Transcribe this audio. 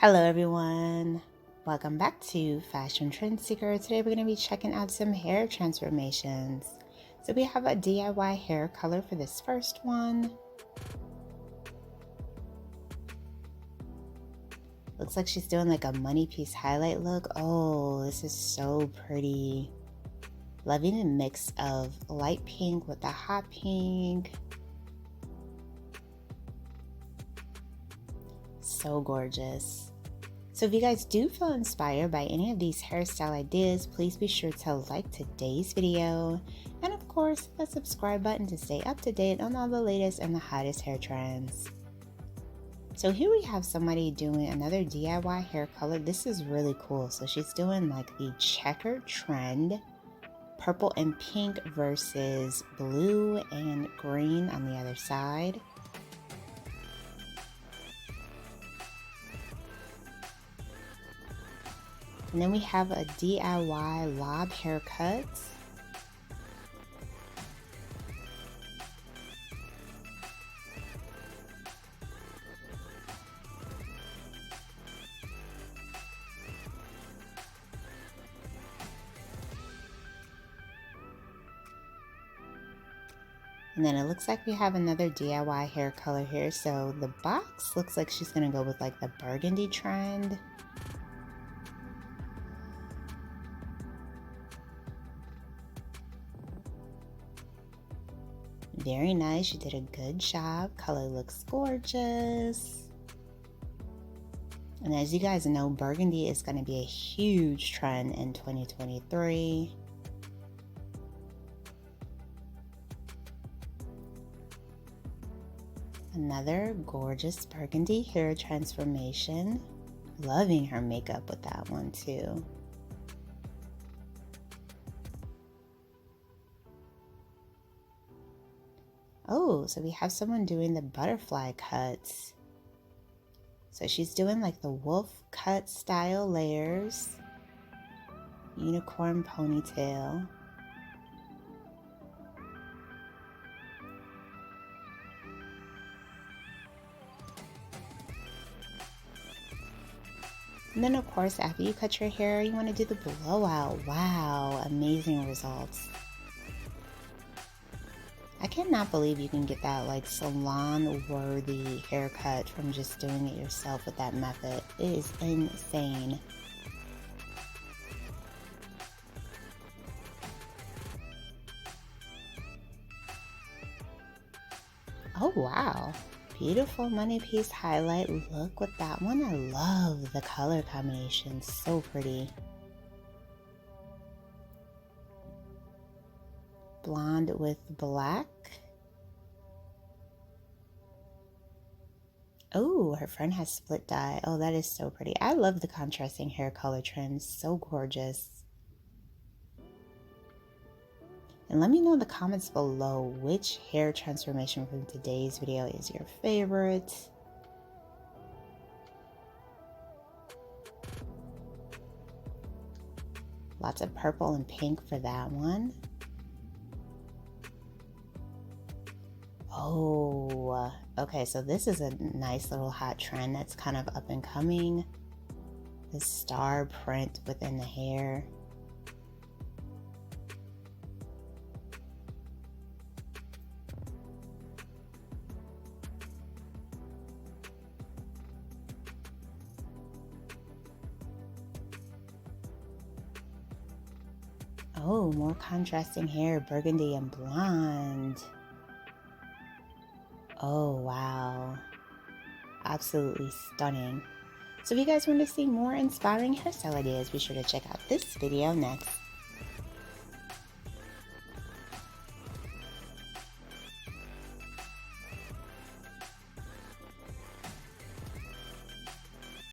Hello everyone, welcome back to Fashion Trend Seeker. Today we're going to be checking out some hair transformations. So we have a DIY hair color for this first one. Looks like she's doing like a money piece highlight look. Oh, this is so pretty. Loving the mix of light pink with the hot pink. So gorgeous. So if you guys do feel inspired by any of these hairstyle ideas, please be sure to like today's video. And of course, the subscribe button to stay up to date on all the latest and the hottest hair trends. So here we have somebody doing another DIY hair color. This is really cool. So she's doing like the checkered trend, purple and pink versus blue and green on the other side. And then we have a DIY lob haircut. And then it looks like we have another DIY hair color here. So the box looks like she's gonna go with like the burgundy trend. Very nice, you did a good job. Color looks gorgeous. And as you guys know, burgundy is going to be a huge trend in 2023. Another gorgeous burgundy hair transformation. Loving her makeup with that one too. Oh, so we have someone doing the butterfly cuts. So she's doing like the wolf cut style layers, unicorn ponytail. And then of course, after you cut your hair, you want to do the blowout. Wow, amazing results. I cannot believe you can get that like salon worthy haircut from just doing it yourself with that method. It is insane. Oh wow, beautiful money piece highlight look with that one. I love the color combination, so pretty. Blonde with black. Oh, her friend has split dye. Oh, that is so pretty. I love the contrasting hair color trends. So gorgeous. And let me know in the comments below which hair transformation from today's video is your favorite. Lots of purple and pink for that one. Oh, okay, so this is a nice little hot trend that's kind of up and coming. The star print within the hair. Oh, more contrasting hair, burgundy and blonde. Oh, wow. Absolutely stunning. So if you guys want to see more inspiring hairstyle ideas, be sure to check out this video next.